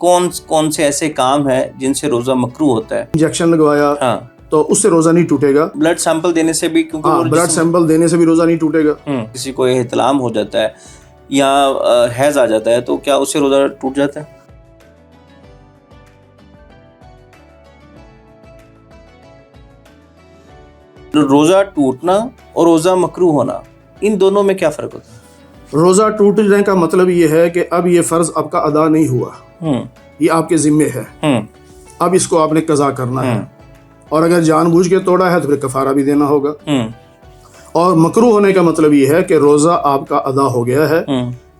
کون کون سے ایسے کام ہیں جن سے روزہ مکروہ ہوتا ہے؟ انجیکشن لگوایا ہاں تو اس سے روزہ نہیں ٹوٹے گا. بلڈ سیمپل دینے سے بھی، کیونکہ بلڈ سیمپل دینے سے بھی روزہ نہیں ٹوٹے گا. کسی کو احتلام ہو جاتا ہے یا حیض آ جاتا ہے تو کیا اس سے روزہ ٹوٹ جاتا ہے؟ روزہ ٹوٹنا اور روزہ مکروہ ہونا، ان دونوں میں کیا فرق ہوتا ہے؟ روزہ ٹوٹنے کا مطلب یہ ہے کہ اب یہ فرض آپ کا ادا نہیں ہوا، یہ آپ کے ذمے ہے، اب اس کو آپ نے قضا کرنا ہے، اور اگر جان بوجھ کے توڑا ہے تو پھر کفارہ بھی دینا ہوگا. اور مکروہ ہونے کا مطلب یہ ہے کہ روزہ آپ کا ادا ہو گیا ہے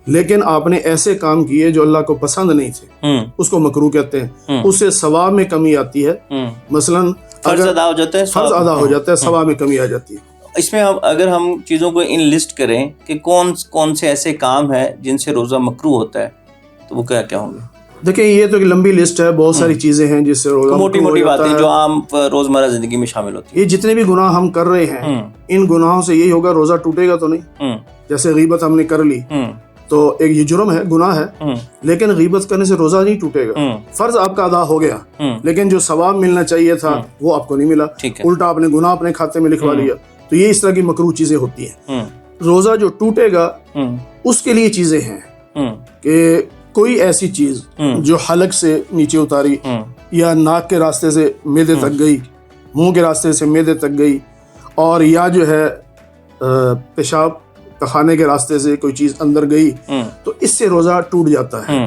لیکن آپ نے ایسے کام کیے جو اللہ کو پسند نہیں تھے، اس کو مکروہ کہتے ہیں. اس سے ثواب میں کمی آتی ہے. مثلا فرض ادا ہو جاتا ہے، فرض ادا ہو جاتا ہے، ثواب میں کمی آ جاتی ہے. اس میں اگر ہم چیزوں کو ان لسٹ کریں کہ کون سے ایسے کام ہیں جن سے روزہ مکروہ ہوتا ہے تو وہ کیا کیا ہوں گے؟ دیکھیں یہ تو ایک لمبی لسٹ ہے، بہت ساری چیزیں ہیں جس سے روزہ موٹی موٹی باتیں جو عام روزمرہ زندگی میں شامل ہوتی ہیں. یہ جتنے بھی گناہ ہم کر رہے ہیں ان گناہوں سے یہی ہوگا روزہ ٹوٹے گا تو نہیں. جیسے غیبت ہم نے کر لی تو ایک یہ جرم ہے، گناہ ہے، لیکن غیبت کرنے سے روزہ نہیں ٹوٹے گا. فرض آپ کا ادا ہو گیا لیکن جو ثواب ملنا چاہیے تھا وہ آپ کو نہیں ملا، الٹا آپ نے گناہ اپنے کھاتے میں لکھوا لیا. تو یہ اس طرح کی مکروہ چیزیں ہوتی ہیں. روزہ جو ٹوٹے گا اس کے لیے چیزیں ہیں کہ کوئی ایسی چیز جو حلق سے نیچے اتاری یا ناک کے راستے سے معدے تک گئی، منہ کے راستے سے معدے تک گئی، اور یا جو ہے پیشاب خانے کے راستے سے کوئی چیز اندر گئی تو اس سے روزہ ٹوٹ جاتا ہے.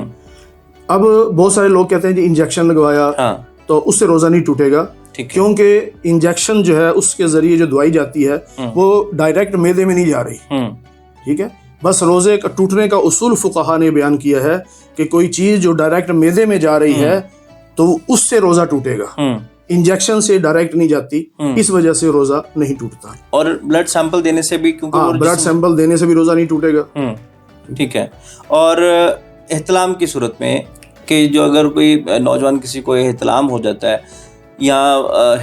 اب بہت سارے لوگ کہتے ہیں کہ انجیکشن لگوایا تو اس سے روزہ نہیں ٹوٹے گا، کیونکہ انجیکشن جو ہے اس کے ذریعے جو دوائی جاتی ہے وہ ڈائریکٹ معدے میں نہیں جا رہی. ٹھیک ہے، بس روزے کا ٹوٹنے کا اصول فقہا نے بیان کیا ہے کہ کوئی چیز جو ڈائریکٹ معدے میں جا رہی ہے تو اس سے روزہ ٹوٹے گا، انجیکشن سے ڈائریکٹ نہیں جاتی، اس وجہ سے روزہ نہیں ٹوٹتا. اور بلڈ سیمپل دینے سے بھی، کیونکہ بلڈ سیمپل دینے سے بھی روزہ نہیں ٹوٹے گا. ٹھیک ہے. اور احتلام کی صورت میں کہ جو اگر کوئی نوجوان کسی کو احتلام ہو جاتا ہے یا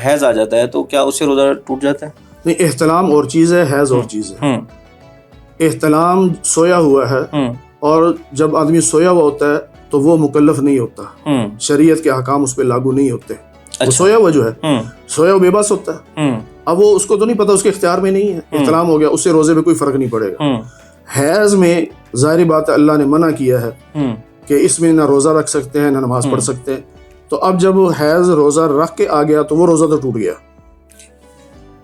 حیض آ جاتا ہے تو کیا اس سے روزہ ٹوٹ جاتا ہے؟ نہیں، احتلام اور چیز ہے، حیض اور چیز ہے. احتلام سویا ہوا ہے، اور جب آدمی سویا ہوا ہوتا ہے تو وہ مکلف نہیں ہوتا، شریعت کے احکام اس پہ لاگو نہیں ہوتے. وہ سویا ہوا جو ہے، سویا ہوا بے بس ہوتا ہے، اب وہ اس کو تو نہیں پتا، اس کے اختیار میں نہیں ہے، احتلام ہو گیا، اس سے روزے پہ کوئی فرق نہیں پڑے گا. حیض میں ظاہری بات ہے اللہ نے منع کیا ہے کہ اس میں نہ روزہ رکھ سکتے ہیں نہ نماز پڑھ سکتے ہیں. تو اب جب حیض روزہ رکھ کے آ گیا تو وہ روزہ تو ٹوٹ گیا.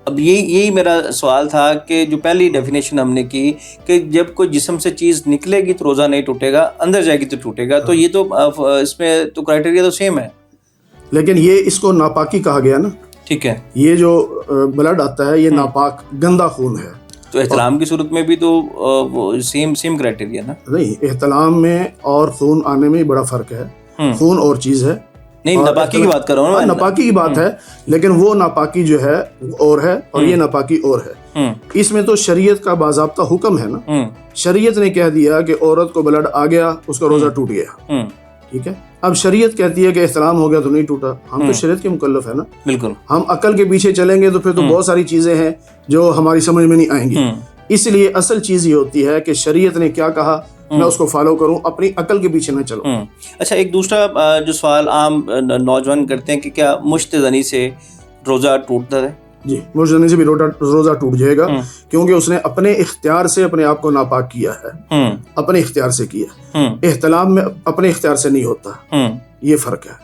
اب یہی میرا سوال تھا کہ جو پہلی ڈیفینیشن ہم نے کی کہ جب کوئی جسم سے چیز نکلے گی تو روزہ نہیں ٹوٹے گا، اندر جائے گی تو ٹوٹے گا، تو یہ تو اس میں تو کرائٹیریا تو سیم ہے. لیکن یہ اس کو ناپاکی کہا گیا نا. ٹھیک ہے، یہ جو بلڈ آتا ہے یہ ناپاک گندا خون ہے. تو احتلام کی صورت میں بھی تو سیم کرائٹیریا نا؟ نہیں، احتلام میں اور خون آنے میں بڑا فرق ہے. خون اور چیز ہے. نہیں، ناپاکی کی بات کر رہا ہوں. ناپاکی کی بات ہے، لیکن وہ ناپاکی جو ہے اور ہے اور یہ ناپاکی اور ہے. اس میں تو شریعت کا باضابطہ حکم ہے نا. شریعت نے کہہ دیا کہ عورت کو بلڈ آ گیا، اس کا روزہ ٹوٹ گیا. ٹھیک ہے، اب شریعت کہتی ہے کہ احتلام ہو گیا تو نہیں ٹوٹا. ہم تو شریعت کے مکلف ہے نا. بالکل. ہم عقل کے پیچھے چلیں گے تو پھر تو بہت ساری چیزیں ہیں جو ہماری سمجھ میں نہیں آئیں گی. اس لیے اصل چیز یہ ہوتی ہے کہ شریعت نے کیا کہا میں اس کو فالو کروں، اپنی عقل کے پیچھے نہ چلوں. اچھا، ایک دوسرا جو سوال عام نوجوان کرتے ہیں کہ کیا مشت زنی سے روزہ ٹوٹتا ہے؟ جی، مشت زنی سے بھی روزہ ٹوٹ جائے گا، کیونکہ اس نے اپنے اختیار سے اپنے آپ کو ناپاک کیا ہے، اپنے اختیار سے کیا. احتلام میں اپنے اختیار سے نہیں ہوتا، یہ فرق ہے.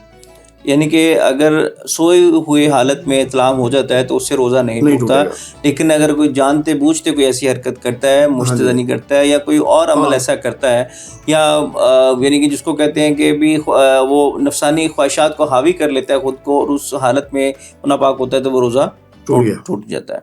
یعنی کہ اگر سوئے ہوئے حالت میں احتلام ہو جاتا ہے تو اس سے روزہ نہیں ٹوٹتا، لیکن اگر کوئی جانتے بوجھتے کوئی ایسی حرکت کرتا ہے، مشت زنی کرتا ہے یا کوئی اور عمل ایسا کرتا ہے، یا یعنی کہ جس کو کہتے ہیں کہ بھی وہ نفسانی خواہشات کو حاوی کر لیتا ہے خود کو، اور اس حالت میں ناپاک ہوتا ہے تو وہ روزہ ٹوٹ جاتا ہے.